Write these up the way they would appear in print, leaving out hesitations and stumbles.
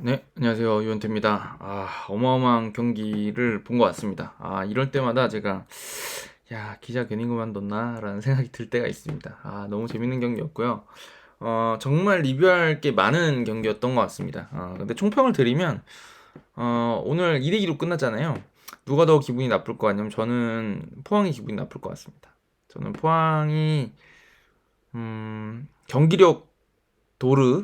네, 안녕하세요. 유현태입니다. 어마어마한 경기를 본 것 같습니다. 이럴 때마다 제가, 야, 기자 괜히 그만뒀나? 라는 생각이 들 때가 있습니다. 너무 재밌는 경기였고요. 정말 리뷰할 게 많은 경기였던 것 같습니다. 근데 총평을 드리면, 오늘 2대2로 끝났잖아요. 누가 더 기분이 나쁠 것 같냐면, 저는 포항이 기분이 나쁠 것 같습니다. 저는 포항이, 경기력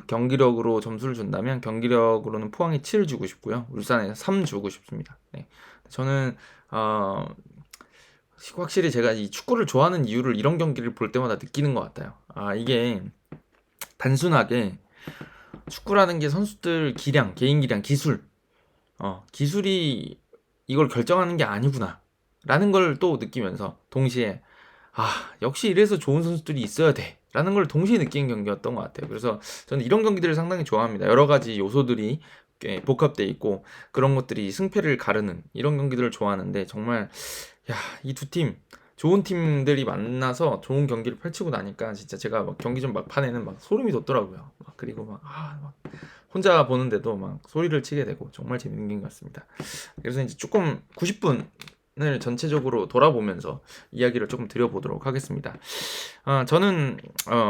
경기력으로 점수를 준다면 경기력으로는 포항에 7 주고 싶고요. 울산에 3 주고 싶습니다. 네. 저는 어, 확실히 제가 이 축구를 좋아하는 이유를 이런 경기를 볼 때마다 느끼는 것 같아요. 이게 단순하게 축구라는 게 선수들 기량, 개인 기량, 기술이 이걸 결정하는 게 아니구나. 라는 걸 또 느끼면서 동시에 역시 이래서 좋은 선수들이 있어야 돼. 라는 걸 동시에 느끼는 경기였던 것 같아요. 그래서 저는 이런 경기들을 상당히 좋아합니다. 여러 가지 요소들이 꽤 복합돼 있고 그런 것들이 승패를 가르는 이런 경기들을 좋아하는데 정말 이 두 팀 좋은 팀들이 만나서 좋은 경기를 펼치고 나니까 진짜 제가 막 경기 좀 막판에는 막 소름이 돋더라고요. 그리고 막 혼자 보는데도 막 소리를 치게 되고 정말 재밌는 경기 같습니다. 그래서 이제 조금 90분을 전체적으로 돌아보면서 이야기를 조금 드려보도록 하겠습니다. 저는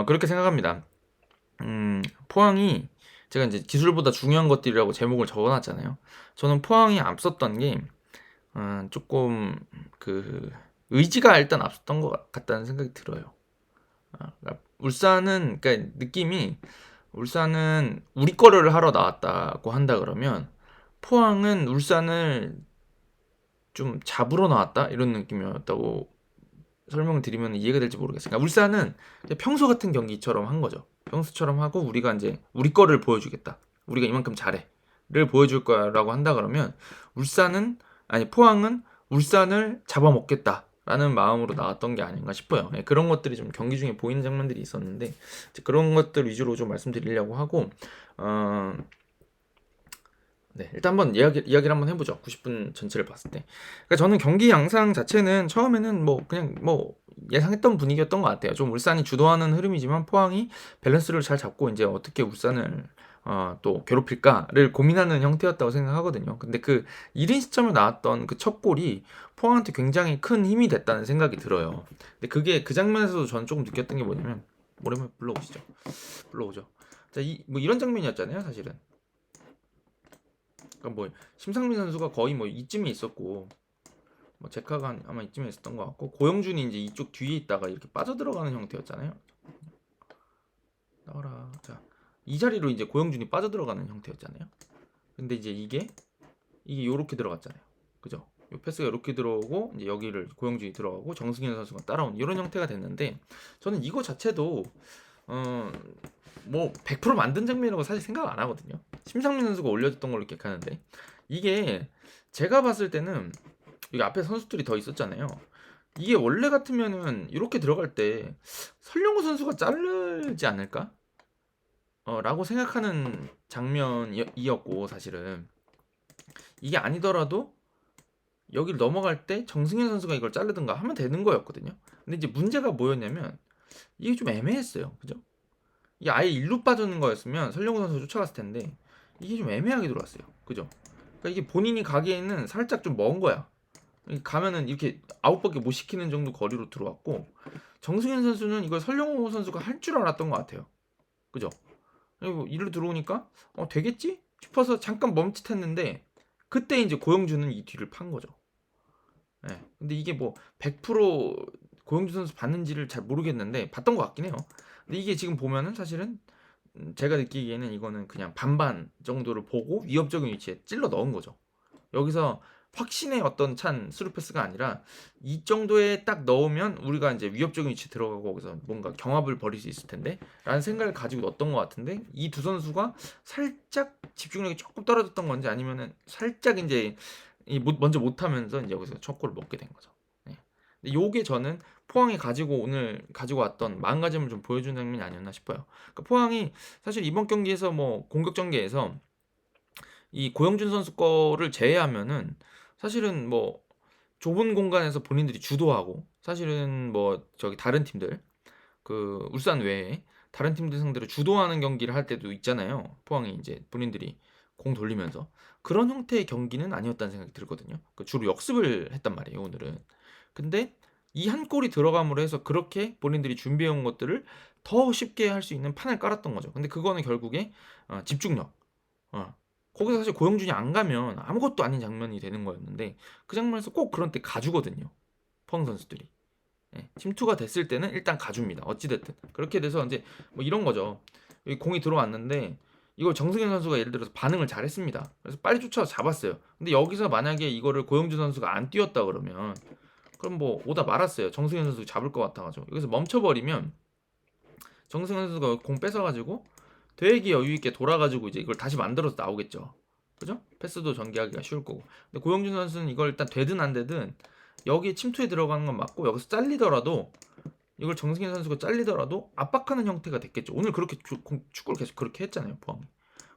그렇게 생각합니다. 포항이 제가 이제 기술보다 중요한 것들이라고 제목을 적어놨잖아요. 저는 포항이 앞섰던 게 조금 그 의지가 일단 앞섰던 것 같다는 생각이 들어요. 그러니까 그러니까 느낌이 울산은 우리 거를 하러 나왔다고 한다 그러면 포항은 울산을 좀 잡으러 나왔다 이런 느낌이었다고 설명을 드리면 이해가 될지 모르겠어요. 그러니까 울산은 평소 같은 경기처럼 한 거죠. 평소처럼 하고 우리가 이제 우리 거를 보여주겠다. 우리가 이만큼 잘해를 보여줄 거야라고 한다 그러면 포항은 울산을 잡아먹겠다라는 마음으로 나왔던 게 아닌가 싶어요. 그런 것들이 좀 경기 중에 보이는 장면들이 있었는데 그런 것들 위주로 좀 말씀드리려고 하고 어, 네, 일단 한번 이야기를 한번 해보죠. 90분 전체를 봤을 때. 그러니까 저는 경기 양상 자체는 처음에는 그냥 예상했던 분위기였던 것 같아요. 좀 울산이 주도하는 흐름이지만 포항이 밸런스를 잘 잡고 이제 어떻게 울산을 또 괴롭힐까를 고민하는 형태였다고 생각하거든요. 근데 그 1인 시점에 나왔던 그 첫 골이 포항한테 굉장히 큰 힘이 됐다는 생각이 들어요. 근데 그게 그 장면에서도 저는 조금 느꼈던 게 뭐냐면 오랜만에 불러오시죠. 불러오죠. 자, 이런 장면이었잖아요, 사실은. 그러니까 심상민 선수가 거의 이쯤에 있었고 제카가 아마 이쯤에 있었던 것 같고 고영준이 이제 이쪽 뒤에 있다가 이렇게 빠져들어가는 형태였잖아요. 나와라. 자, 이 자리로 이제 고영준이 빠져들어가는 형태였잖아요. 근데 이제 이게 요렇게 들어갔잖아요. 그죠? 요 패스가 이렇게 들어오고 이제 여기를 고영준이 들어가고 정승현 선수가 따라온 이런 형태가 됐는데 저는 이거 자체도 어, 100% 만든 장면이라고 사실 생각 안 하거든요. 심상민 선수가 올려줬던 걸로 기억하는데 이게 제가 봤을 때는 여기 앞에 선수들이 더 있었잖아요. 이게 원래 같으면은 이렇게 들어갈 때 설령호 선수가 자르지 않을까? 라고 생각하는 장면이었고 사실은 이게 아니더라도 여기를 넘어갈 때 정승현 선수가 이걸 자르든가 하면 되는 거였거든요. 근데 이제 문제가 뭐였냐면 이게 좀 애매했어요. 그죠? 이게 아예 일로 빠지는 거였으면 설령호 선수 쫓아갔을 텐데 이게 좀 애매하게 들어왔어요. 그죠? 그러니까 이게 본인이 가기에는 살짝 좀 먼 거야. 가면은 이렇게 아웃밖에 못 시키는 정도 거리로 들어왔고 정승현 선수는 이걸 설령호 선수가 할 줄 알았던 것 같아요. 그죠? 그리고 이리로 들어오니까 되겠지 싶어서 잠깐 멈칫했는데 그때 이제 고영준은 이 뒤를 판 거죠. 예. 근데 이게 100% 고영준 선수 봤는지를 잘 모르겠는데 봤던 것 같긴 해요. 근데 이게 지금 보면은 사실은 제가 느끼기에는 이거는 그냥 반반 정도를 보고 위협적인 위치에 찔러 넣은 거죠. 여기서 확신의 어떤 찬 스루 패스가 아니라 이 정도에 딱 넣으면 우리가 이제 위협적인 위치에 들어가고 거기서 뭔가 경합을 벌일 수 있을 텐데 라는 생각을 가지고 넣었던 것 같은데 이 두 선수가 살짝 집중력이 조금 떨어졌던 건지 아니면은 살짝 이제 먼저 못하면서 이제 여기서 첫 골을 먹게 된 거죠. 네. 근데 요게 저는 포항이 오늘 가지고 왔던 마음가짐을 좀 보여준 장면이 아니었나 싶어요. 그러니까 포항이 사실 이번 경기에서 공격 전개에서 이 고영준 선수 거를 제외하면은 사실은 좁은 공간에서 본인들이 주도하고 사실은 저기 다른 팀들 그 울산 외에 다른 팀들 상대로 주도하는 경기를 할 때도 있잖아요. 포항이 이제 본인들이 공 돌리면서 그런 형태의 경기는 아니었다는 생각이 들거든요. 주로 역습을 했단 말이에요, 오늘은. 근데 이 한 골이 들어감으로 해서 그렇게 본인들이 준비해 온 것들을 더 쉽게 할 수 있는 판을 깔았던 거죠. 근데 그거는 결국에 집중력. 거기서 사실 고영준이 안 가면 아무것도 아닌 장면이 되는 거였는데 그 장면에서 꼭 그런 때 가주거든요. 포항 선수들이. 예, 침투가 됐을 때는 일단 가줍니다. 어찌됐든. 그렇게 돼서 이제 뭐 이런 거죠. 여기 공이 들어왔는데 이걸 정승현 선수가 예를 들어서 반응을 잘했습니다. 그래서 빨리 쫓아서 잡았어요. 근데 여기서 만약에 이거를 고영준 선수가 안 뛰었다 그러면 그럼 뭐 오다 말았어요. 정승현 선수 잡을 것 같아가지고 여기서 멈춰버리면 정승현 선수가 공 뺏어가지고 되게 여유 있게 돌아가지고 이제 이걸 다시 만들어서 나오겠죠. 그죠? 패스도 전개하기가 쉬울 거고. 근데 고영준 선수는 이걸 일단 되든 안 되든 여기에 침투에 들어가는 건 맞고 여기서 잘리더라도 이걸 정승현 선수가 잘리더라도 압박하는 형태가 됐겠죠. 오늘 그렇게 축구를 계속 그렇게 했잖아요. 포항이.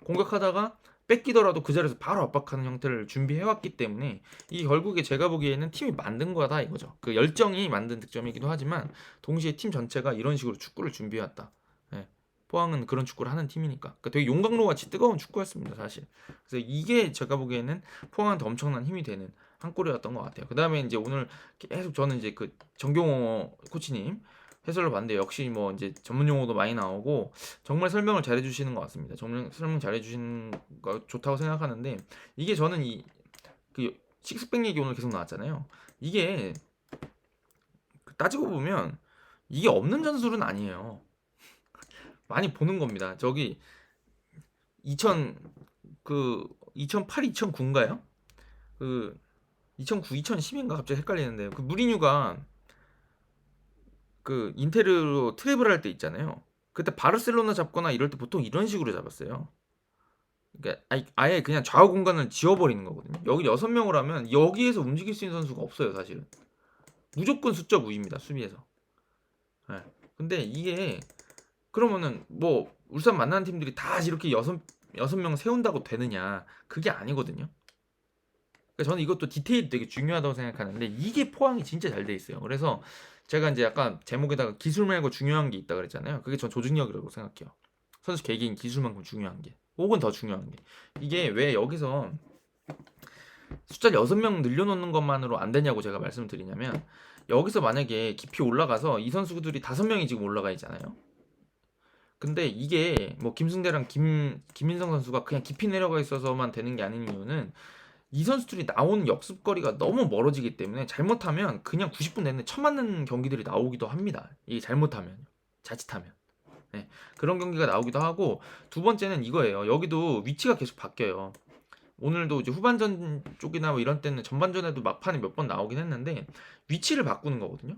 공격하다가 뺏기더라도 그 자리에서 바로 압박하는 형태를 준비해왔기 때문에 이 결국에 제가 보기에는 팀이 만든 거다 이거죠. 그 열정이 만든 득점이기도 하지만 동시에 팀 전체가 이런 식으로 축구를 준비해왔다. 예. 포항은 그런 축구를 하는 팀이니까. 그러니까 되게 용광로 같이 뜨거운 축구였습니다, 사실. 그래서 이게 제가 보기에는 포항한테 엄청난 힘이 되는 한 골이었던 것 같아요. 그 다음에 이제 오늘 계속 저는 이제 그 정경호 코치님 해설을 봤는데 역시 뭐 이제 전문 용어도 많이 나오고 정말 설명을 잘해 주시는 것 같습니다. 정말 설명 잘해 주시는 거 좋다고 생각하는데 이게 저는 이 그 식스백 얘기 오늘 계속 나왔잖아요. 이게 따지고 보면 이게 없는 전술은 아니에요. 많이 보는 겁니다. 저기 2000 2008, 2009인가요? 그 2009, 2010인가 갑자기 헷갈리는데요. 그 무리뉴가 그 인테르로 트래블 할 때 있잖아요. 그때 바르셀로나 잡거나 이럴 때 보통 이런 식으로 잡았어요. 그러니까 아예 그냥 좌우 공간을 지워버리는 거거든요. 여기 6명을 하면 여기에서 움직일 수 있는 선수가 없어요, 사실은. 무조건 수적 우위입니다, 수비에서. 네. 근데 이게 그러면은 뭐 울산 만나는 팀들이 다 이렇게 여섯 명 세운다고 되느냐? 그게 아니거든요. 그러니까 저는 이것도 디테일이 되게 중요하다고 생각하는데 이게 포항이 진짜 잘 돼 있어요. 그래서 제가 이제 약간 제목에다가 기술 말고 중요한 게 있다 그랬잖아요. 그게 전 조직력이라고 생각해요. 선수 개개인 기술만큼 중요한 게 혹은 더 중요한 게 이게 왜 여기서 숫자를 6명 늘려놓는 것만으로 안 되냐고 제가 말씀을 드리냐면 여기서 만약에 깊이 올라가서 이 선수들이 5명이 지금 올라가 있잖아요. 근데 이게 뭐 김승대랑 김민성 선수가 그냥 깊이 내려가 있어서만 되는 게 아닌 이유는 이 선수들이 나오는 역습거리가 너무 멀어지기 때문에 잘못하면 그냥 90분 내내 쳐맞는 경기들이 나오기도 합니다. 이게 잘못하면 자칫하면 네, 그런 경기가 나오기도 하고 두 번째는 이거예요. 여기도 위치가 계속 바뀌어요. 오늘도 이제 후반전 쪽이나 뭐 이런 때는 전반전에도 막판에 몇 번 나오긴 했는데 위치를 바꾸는 거거든요.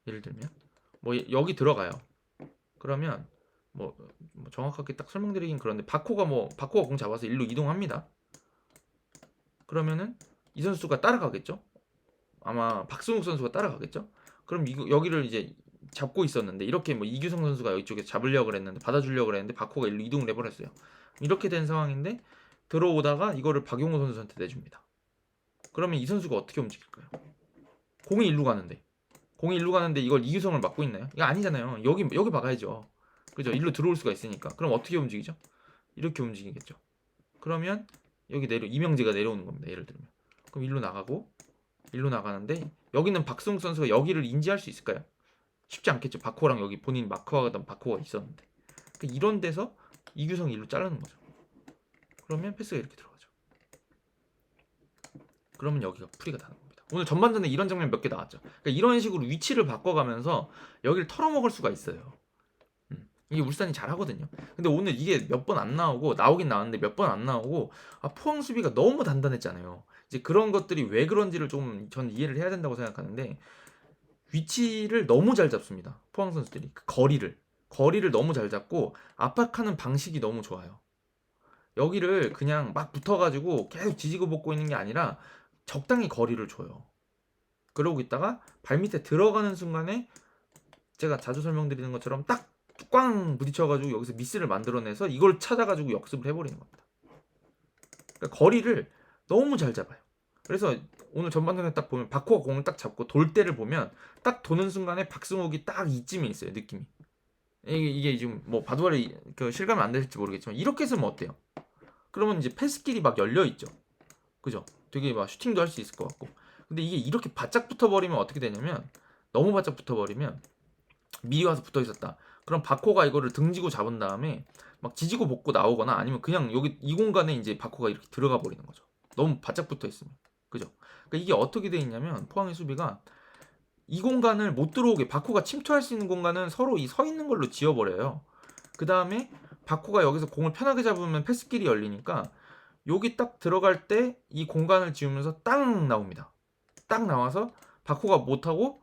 예를 들면 뭐 여기 들어가요. 그러면 뭐 정확하게 딱 설명드리긴 그런데 바코가 공 잡아서 일로 이동합니다. 그러면은 이 선수가 따라가겠죠? 아마 박승욱 선수가 따라가겠죠? 그럼 여기를 이제 잡고 있었는데 이렇게 뭐 이규성 선수가 이쪽에 잡으려고 했는데 받아주려고 했는데 바코가 일로 이동을 해버렸어요. 이렇게 된 상황인데 들어오다가 이거를 박용호 선수한테 내줍니다. 그러면 이 선수가 어떻게 움직일까요? 공이 일로 가는데 이걸 이규성을 막고 있나요? 이거 아니잖아요. 여기 막아야죠. 그죠? 일로 들어올 수가 있으니까. 그럼 어떻게 움직이죠? 이렇게 움직이겠죠. 그러면 여기 이명재가 내려오는 겁니다. 예를 들면. 그럼 일로 나가는데 여기는 박승욱 선수가 여기를 인지할 수 있을까요? 쉽지 않겠죠. 바코랑 여기 본인 마크하던 바코가 있었는데. 그러니까 이런 데서 이규성이 일로 자르는 거죠. 그러면 패스가 이렇게 들어가죠. 그러면 여기가 풀이가 되는 겁니다. 오늘 전반전에 이런 장면 몇 개 나왔죠. 그러니까 이런 식으로 위치를 바꿔가면서 여기를 털어먹을 수가 있어요. 이게 울산이 잘하거든요. 근데 오늘 이게 몇 번 안 나오고 나오긴 나왔는데 몇 번 안 나오고 포항 수비가 너무 단단했잖아요. 이제 그런 것들이 왜 그런지를 좀 전 이해를 해야 된다고 생각하는데 위치를 너무 잘 잡습니다. 포항 선수들이 그 거리를 너무 잘 잡고 압박하는 방식이 너무 좋아요. 여기를 그냥 막 붙어가지고 계속 지지고 볶고 있는 게 아니라 적당히 거리를 줘요. 그러고 있다가 발밑에 들어가는 순간에 제가 자주 설명드리는 것처럼 딱 꽝 부딪혀가지고 여기서 미스를 만들어내서 이걸 찾아가지고 역습을 해버리는 겁니다. 그러니까 거리를 너무 잘 잡아요. 그래서 오늘 전반전에 딱 보면 바코가 공을 딱 잡고 돌 때를 보면 딱 도는 순간에 박승욱이 딱 이쯤에 있어요. 느낌이. 이게 지금 뭐 바두알이 그 실감이 안 될지 모르겠지만 이렇게 쓰면 어때요? 그러면 이제 패스길이 막 열려 있죠. 그죠? 되게 막 슈팅도 할 수 있을 것 같고. 근데 이게 이렇게 바짝 붙어버리면 어떻게 되냐면, 너무 바짝 붙어버리면 미리 와서 붙어 있었다. 그럼 바코가 이거를 등지고 잡은 다음에 막 지지고 볶고 나오거나, 아니면 그냥 여기 이 공간에 이제 바코가 이렇게 들어가 버리는 거죠. 너무 바짝 붙어 있으면. 그죠? 그러니까 이게 어떻게 돼 있냐면, 포항의 수비가 이 공간을 못 들어오게, 바코가 침투할 수 있는 공간은 서로 이 서 있는 걸로 지워버려요. 그 다음에 바코가 여기서 공을 편하게 잡으면 패스길이 열리니까 여기 딱 들어갈 때 이 공간을 지우면서 딱 나옵니다. 딱 나와서 바코가 못하고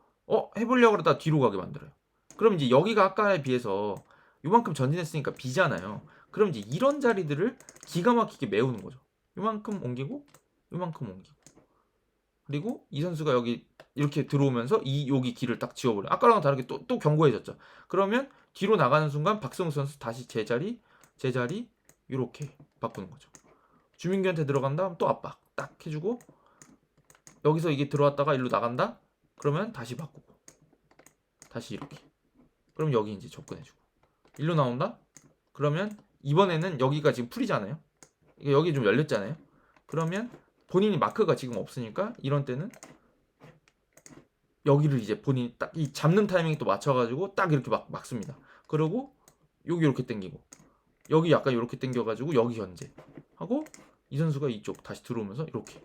해보려고 그러다 뒤로 가게 만들어요. 그럼 이제 여기가 아까에 비해서 요만큼 전진했으니까 비잖아요. 그럼 이제 이런 자리들을 기가 막히게 메우는 거죠. 요만큼 옮기고 요만큼 옮기고, 그리고 이 선수가 여기 이렇게 들어오면서 이 여기 길을 딱 지워버려. 아까랑 다르게 또 견고해졌죠. 그러면 뒤로 나가는 순간 박승우 선수 다시 제자리 이렇게 바꾸는 거죠. 주민규한테 들어간다 또 압박 딱 해주고, 여기서 이게 들어왔다가 일로 나간다 그러면 다시 바꾸고, 다시 이렇게, 그럼 여기 이제 접근해주고, 일로 나온다 그러면 이번에는 여기가 지금 풀이잖아요. 여기 좀 열렸잖아요. 그러면 본인이 마크가 지금 없으니까 이런 때는 여기를 이제 본인이 딱 이 잡는 타이밍 또 맞춰가지고 딱 이렇게 막습니다. 그리고 여기 이렇게 당기고, 여기 약간 이렇게 당겨가지고 여기 견제 하고, 이 선수가 이쪽 다시 들어오면서 이렇게,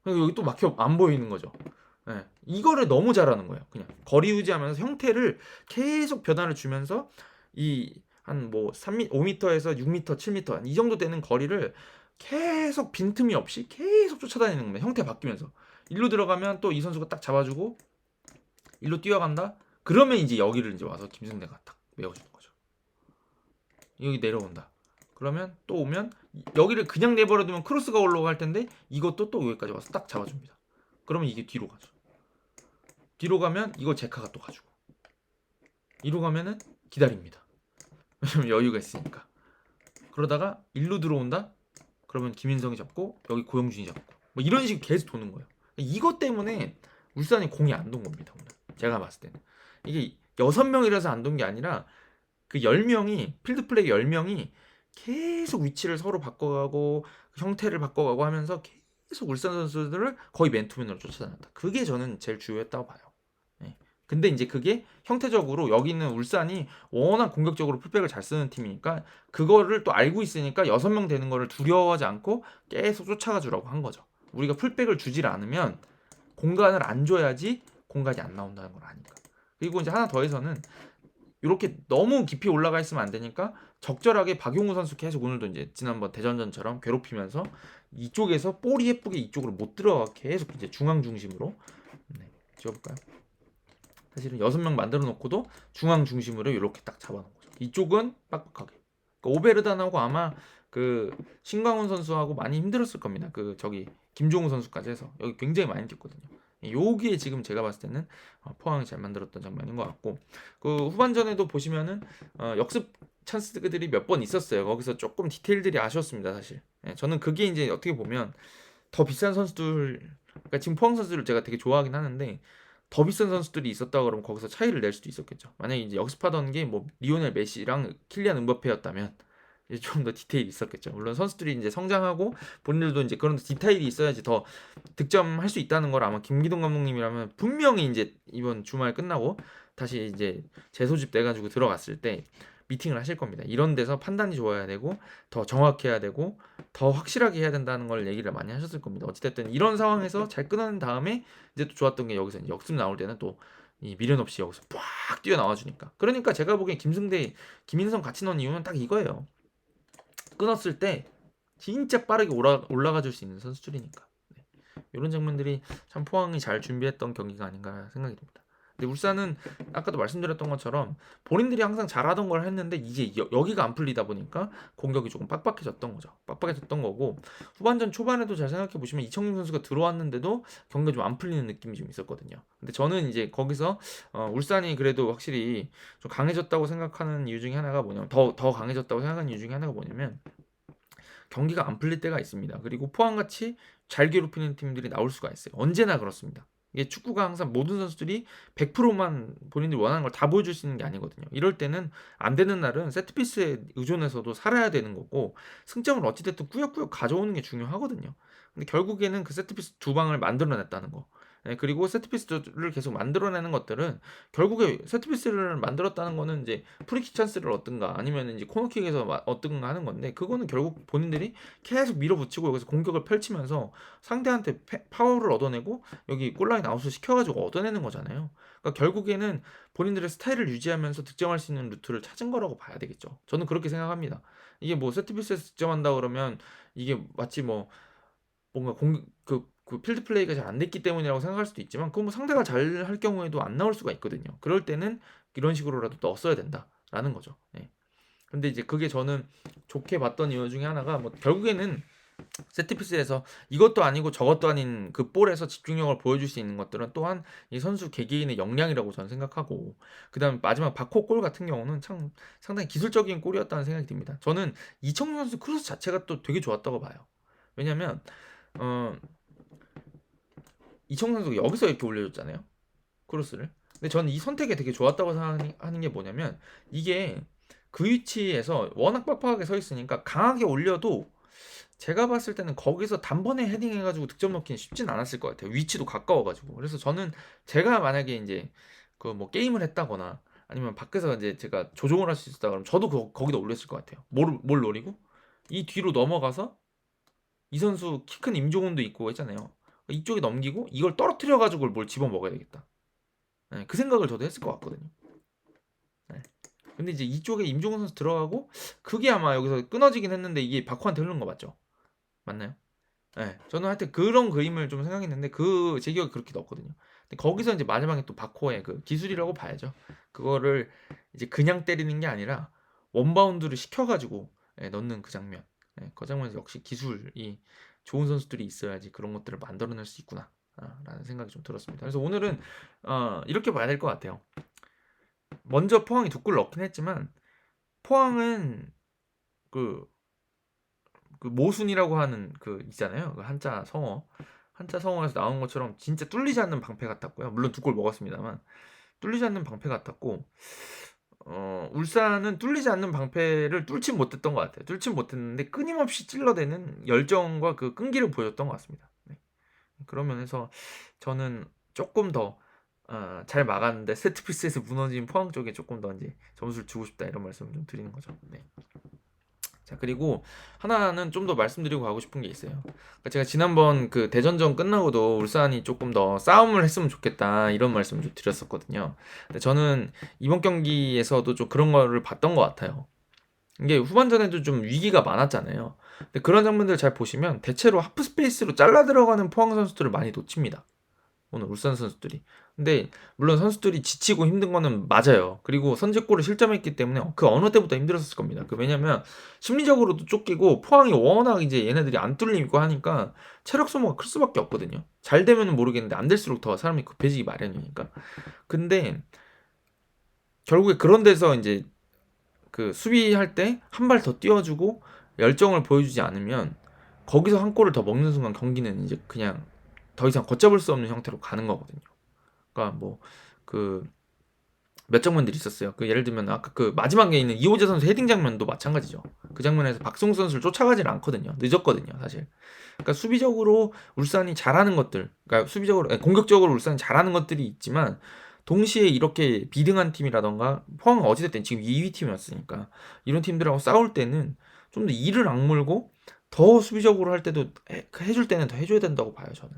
여기 또 막혀 안 보이는 거죠. 네. 이거를 너무 잘하는 거예요. 그냥 거리 유지하면서 형태를 계속 변화를 주면서 이 한 뭐 3m, 5m에서 6m, 7m 이 정도 되는 거리를 계속 빈틈이 없이 계속 쫓아다니는 겁니다. 형태 바뀌면서 일로 들어가면 또 이 선수가 딱 잡아주고, 일로 뛰어간다 그러면 이제 여기를 이제 와서 김승대가 딱 메워주는 거죠. 여기 내려온다 그러면 또 오면 여기를 그냥 내버려두면 크로스가 올라갈 텐데, 이것도 또 여기까지 와서 딱 잡아줍니다. 그러면 이게 뒤로 가죠. 뒤로 가면 이거 제카가 또 가지고, 이로 가면은 기다립니다. 왜냐면 여유가 있으니까. 그러다가 일로 들어온다 그러면 김인성이 잡고 여기 고영준이 잡고, 뭐 이런 식으로 계속 도는 거예요. 이것 때문에 울산이 공이 안 돈 겁니다. 오늘 제가 봤을 때는 이게 6명이라서 안 돈 게 아니라 그 10명이 필드 플레이 10명이 계속 위치를 서로 바꿔가고 형태를 바꿔가고 하면서 계속 울산 선수들을 거의 맨투맨으로 쫓아다녔다. 그게 저는 제일 주요했다고 봐요. 네. 근데 이제 그게 형태적으로 여기는 울산이 워낙 공격적으로 풀백을 잘 쓰는 팀이니까 그거를 또 알고 있으니까 6명 되는 거를 두려워하지 않고 계속 쫓아가 주라고 한 거죠. 우리가 풀백을 주질 않으면 공간을 안 줘야지 공간이 안 나온다는 걸 아니까. 그리고 이제 하나 더해서는 이렇게 너무 깊이 올라가 있으면 안 되니까 적절하게 박용우 선수 계속 오늘도 이제 지난번 대전전처럼 괴롭히면서 이쪽에서 볼이 예쁘게 이쪽으로 못 들어가 계속 이제 중앙 중심으로. 네, 지워볼까요? 사실은 6명 만들어 놓고도 중앙 중심으로 이렇게 딱 잡아놓은 거죠. 이쪽은 빡빡하게. 그러니까 오베르단하고 아마 그 신광훈 선수하고 많이 힘들었을 겁니다. 그 저기 김종우 선수까지 해서 여기 굉장히 많이 뛰었거든요. 요기에 지금 제가 봤을 때는 포항이 잘 만들었던 장면인 것 같고, 그 후반전에도 보시면은 역습 찬스들이 몇 번 있었어요. 거기서 조금 디테일들이 아쉬웠습니다, 사실. 예, 저는 그게 이제 어떻게 보면 더 비싼 선수들, 그러니까 지금 포항 선수를 제가 되게 좋아하긴 하는데 더 비싼 선수들이 있었다 그러면 거기서 차이를 낼 수도 있었겠죠. 만약에 이제 역습하던 게 뭐 리오넬 메시랑 킬리안 음바페였다면 이제 좀 더 디테일이 있었겠죠. 물론 선수들이 이제 성장하고 본인들도 이제 그런 디테일이 있어야지 더 득점할 수 있다는 걸 아마 김기동 감독님이라면 분명히 이제 이번 주말 끝나고 다시 이제 재소집 돼가지고 들어갔을 때 미팅을 하실 겁니다. 이런 데서 판단이 좋아야 되고 더 정확해야 되고 더 확실하게 해야 된다는 걸 얘기를 많이 하셨을 겁니다. 어찌됐든 이런 상황에서 잘 끊어낸 다음에 이제 또 좋았던 게 여기서 이제 역습 나올 때는 또 이 미련 없이 여기서 빡 뛰어나와 주니까. 그러니까 제가 보기엔 김승대, 김인성 같이 넣은 이유는 딱 이거예요. 끊었을 때 진짜 빠르게 올라가 줄 수 있는 선수들이니까. 네. 이런 장면들이 참 포항이 잘 준비했던 경기가 아닌가 생각이 듭니다. 근데 울산은 아까도 말씀드렸던 것처럼 본인들이 항상 잘하던 걸 했는데 이제 여기가 안 풀리다 보니까 공격이 조금 빡빡해졌던 거죠. 빡빡해졌던 거고, 후반전 초반에도 잘 생각해 보시면 이청용 선수가 들어왔는데도 경기가 좀 안 풀리는 느낌이 좀 있었거든요. 근데 저는 이제 거기서 울산이 그래도 확실히 좀 강해졌다고 생각하는 이유 중에 하나가 뭐냐면, 더 강해졌다고 생각하는 이유 중에 하나가 뭐냐면, 경기가 안 풀릴 때가 있습니다. 그리고 포항같이 잘 괴롭히는 팀들이 나올 수가 있어요. 언제나 그렇습니다. 이게 축구가 항상 모든 선수들이 100%만 본인들이 원하는 걸 다 보여줄 수 있는 게 아니거든요. 이럴 때는 안 되는 날은 세트피스에 의존해서도 살아야 되는 거고 승점을 어찌됐든 꾸역꾸역 가져오는 게 중요하거든요. 근데 결국에는 그 세트피스 두 방을 만들어냈다는 거. 예, 그리고 세트피스를 계속 만들어내는 것들은 결국에 세트피스를 만들었다는 거는 이제 프리킥 찬스를 얻든가 아니면 이제 코너킥에서 얻든가 하는 건데 그거는 결국 본인들이 계속 밀어붙이고 여기서 공격을 펼치면서 상대한테 파워를 얻어내고 여기 골라인 아웃을 시켜가지고 얻어내는 거잖아요. 그러니까 결국에는 본인들의 스타일을 유지하면서 득점할 수 있는 루트를 찾은 거라고 봐야 되겠죠. 저는 그렇게 생각합니다. 이게 뭐 세트피스에서 득점한다 그러면 이게 마치 뭐 뭔가 그 필드 플레이가 잘 안 됐기 때문이라고 생각할 수도 있지만 그건 뭐 상대가 잘 할 경우에도 안 나올 수가 있거든요. 그럴 때는 이런 식으로라도 넣었어야 된다라는 거죠. 예. 근데 이제 그게 저는 좋게 봤던 이유 중에 하나가 뭐 결국에는 세트피스에서 이것도 아니고 저것도 아닌 그 볼에서 집중력을 보여줄 수 있는 것들은 또한 이 선수 개개인의 역량이라고 저는 생각하고 그다음 마지막 바코 골 같은 경우는 참 상당히 기술적인 골이었다는 생각이 듭니다. 저는 이청용 선수 크로스 자체가 또 되게 좋았다고 봐요. 왜냐면 어 이청용 선수가 여기서 이렇게 올려줬잖아요. 크로스를. 근데 저는 이 선택이 되게 좋았다고 생각하는 게 뭐냐면 이게 그 위치에서 워낙 빡빡하게 서 있으니까 강하게 올려도 제가 봤을 때는 거기서 단번에 헤딩해가지고 득점 넣기는 쉽진 않았을 것 같아요. 위치도 가까워가지고. 그래서 저는 제가 만약에 이제 그 뭐 게임을 했다거나 아니면 밖에서 이제 제가 조종을 할 수 있었다 그러면 저도 거기다 올렸을 것 같아요. 뭘 노리고? 이 뒤로 넘어가서 이 선수 키 큰 임종훈도 있고 했잖아요. 이쪽에 넘기고 이걸 떨어뜨려가지고 뭘 집어 먹어야 되겠다. 네, 그 생각을 저도 했을 것 같거든요. 네. 근데 이제 이쪽에 임종훈 선수 들어가고 그게 아마 여기서 끊어지긴 했는데 이게 바코한테 흐른 거 맞죠? 맞나요? 네, 저는 하여튼 그런 그림을 좀 생각했는데 제 기억에 그렇게 넣었거든요. 근데 거기서 이제 마지막에 또 바코의 그 기술이라고 봐야죠. 그거를 이제 그냥 때리는 게 아니라 원바운드를 시켜가지고 넣는 그 장면. 그 장면에서 역시 기술이 좋은 선수들이 있어야지 그런 것들을 만들어낼 수 있구나. 라는 생각이 좀 들었습니다. 그래서 오늘은 이렇게 봐야 될 것 같아요. 먼저 포항이 두 골 넣긴 했지만 포항은 그 모순이라고 하는 그 있잖아요. 그 한자 성어에서 나온 것처럼 진짜 뚫리지 않는 방패 같았고요. 물론 두 골 먹었습니다만 뚫리지 않는 방패 같았고 울산은 뚫리지 않는 방패를 뚫지 못했던 것 같아요. 뚫지 못했는데 끊임없이 찔러대는 열정과 그 끈기를 보여줬던 것 같습니다. 네. 그런 면에서 저는 조금 더 잘 막았는데 세트피스에서 무너진 포항 쪽에 조금 더 이제 점수를 주고 싶다 이런 말씀을 좀 드리는 거죠. 네. 자, 그리고 하나는 좀 더 말씀드리고 가고 싶은 게 있어요. 그러니까 제가 지난번 그 대전전 끝나고도 울산이 조금 더 싸움을 했으면 좋겠다 이런 말씀을 좀 드렸었거든요. 근데 저는 이번 경기에서도 좀 그런 거를 봤던 것 같아요. 이게 후반전에도 좀 위기가 많았잖아요. 근데 그런 장면들 잘 보시면 대체로 하프 스페이스로 잘라 들어가는 포항 선수들을 많이 놓칩니다. 오늘 울산 선수들이. 근데 물론 선수들이 지치고 힘든 거는 맞아요. 그리고 선제골을 실점했기 때문에 그 어느 때보다 힘들었을 겁니다. 왜냐면 심리적으로도 쫓기고 포항이 워낙 이제 얘네들이 안 뚫리고 하니까 체력 소모가 클 수밖에 없거든요. 잘 되면은 모르겠는데 안 될수록 더 사람이 급해지기 마련이니까. 근데 결국에 그런 데서 이제 그 수비할 때 한 발 더 띄워주고 열정을 보여주지 않으면 거기서 한 골을 더 먹는 순간 경기는 이제 그냥 더 이상 걷잡을 수 없는 형태로 가는 거거든요. 그러니까 뭐 그 몇 장면들이 있었어요. 그 예를 들면 아까 그 마지막에 있는 이호재 선수 헤딩 장면도 마찬가지죠. 그 장면에서 박성수 선수를 쫓아가질 않거든요. 늦었거든요, 사실. 그러니까 수비적으로 울산이 잘하는 것들, 그러니까 공격적으로 울산이 잘하는 것들이 있지만 동시에 이렇게 비등한 팀이라던가 포항은 어찌됐든 지금 2위 팀이었으니까 이런 팀들하고 싸울 때는 좀 더 이를 악물고 더 수비적으로 할 때도 해줄 때는 더 해줘야 된다고 봐요, 저는.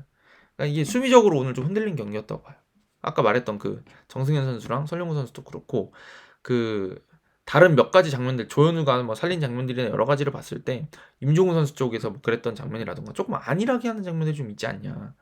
그러니까 이게 수비적으로 오늘 좀 흔들린 경기였다고 봐요. 아까 말했던 그 정승현 선수랑 설령구 선수도 그렇고 그 다른 몇 가지 장면들 조현우가 뭐 살린 장면들이나 여러 가지를 봤을 때 임종훈 선수 쪽에서 뭐 그랬던 장면이라던가 조금 안일하게 하는 장면들이 좀 있지 않냐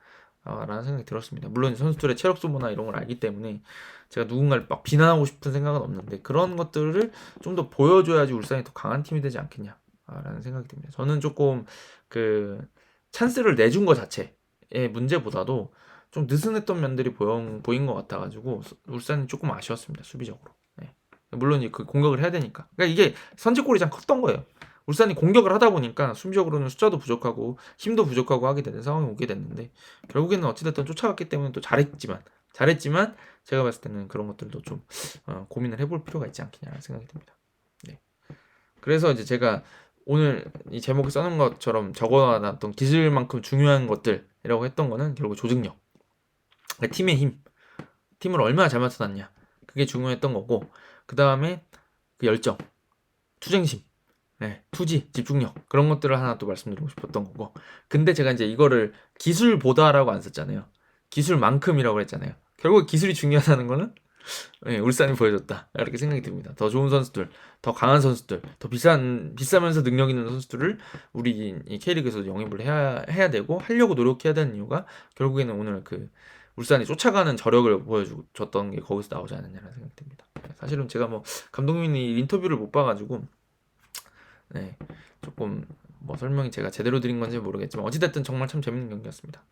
라는 생각이 들었습니다. 물론 선수들의 체력 소모나 이런 걸 알기 때문에 제가 누군가를 막 비난하고 싶은 생각은 없는데 그런 것들을 좀 더 보여줘야지 울산이 더 강한 팀이 되지 않겠냐 라는 생각이 듭니다. 저는 조금 그 찬스를 내준 것 자체의 문제보다도 좀 느슨했던 면들이 보인 것 같아가지고 울산이 조금 아쉬웠습니다. 수비적으로. 네. 물론 그 공격을 해야 되니까. 그러니까 이게 선제골이 참 컸던 거예요. 울산이 공격을 하다 보니까 수비적으로는 숫자도 부족하고 힘도 부족하고 하게 되는 상황이 오게 됐는데 결국에는 어찌됐든 쫓아갔기 때문에 또 잘했지만 제가 봤을 때는 그런 것들도 좀 고민을 해볼 필요가 있지 않겠냐는 생각이 듭니다. 네. 그래서 이제 제가 오늘 이 제목에 써놓은 것처럼 적어놨던 기술만큼 중요한 것들이라고 했던 거는 결국 조직력, 그러니까 팀의 힘, 팀을 얼마나 잘 맞춰놨냐, 그게 중요했던 거고, 그 다음에 그 열정, 투쟁심, 네, 투지, 집중력, 그런 것들을 하나 또 말씀드리고 싶었던 거고. 근데 제가 이제 이거를 기술보다라고 안 썼잖아요. 기술만큼이라고 했잖아요. 결국 기술이 중요하다는 거는 울산이 보여줬다, 이렇게 생각이 듭니다. 더 좋은 선수들, 더 강한 선수들, 더 비싸면서 능력 있는 선수들을 우리 이 K리그에서 영입을 해야 되고 하려고 노력해야 되는 이유가 결국에는 오늘 그 울산이 쫓아가는 저력을 보여줬던 게 거기서 나오지 않느냐는 생각이 듭니다. 사실은 제가 뭐 감독님이 인터뷰를 못 봐가지고 조금 뭐 설명이 제가 제대로 드린 건지 모르겠지만 어찌됐든 정말 참 재밌는 경기였습니다.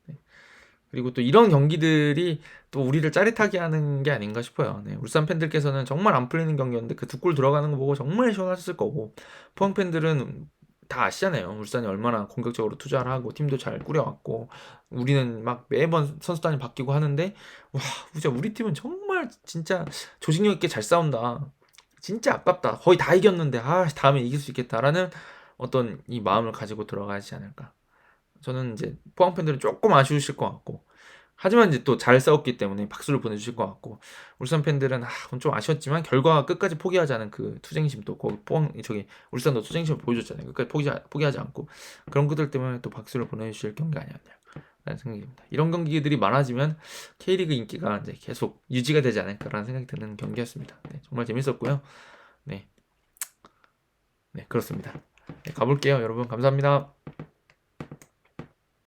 그리고 또 이런 경기들이 또 우리를 짜릿하게 하는 게 아닌가 싶어요. 울산 팬들께서는 정말 안 풀리는 경기였는데 그 두 골 들어가는 거 보고 정말 시원하셨을 거고, 포항 팬들은 다 아시잖아요. 울산이 얼마나 공격적으로 투자를 하고 팀도 잘 꾸려왔고, 우리는 막 매번 선수단이 바뀌고 하는데 와, 진짜 우리 팀은 정말 진짜 조직력 있게 잘 싸운다. 진짜 아깝다. 거의 다 이겼는데 다음에 이길 수 있겠다라는 어떤 이 마음을 가지고 들어가지 않을까. 저는 이제 포항 팬들은 조금 아쉬우실 것 같고, 하지만 이제 또 잘 싸웠기 때문에 박수를 보내주실 것 같고, 울산 팬들은 좀 아쉬웠지만 결과 끝까지 포기하지 않은 그 투쟁심, 또 거기 울산도 투쟁심을 보여줬잖아요. 끝까지 포기하지 않고, 그런 것들 때문에 또 박수를 보내주실 경기 아니었냐라는 생각이 듭니다. 이런 경기들이 많아지면 K리그 인기가 이제 계속 유지가 되지 않을까라는 생각이 드는 경기였습니다. 정말 재밌었고요. 네, 그렇습니다. 가볼게요. 여러분 감사합니다.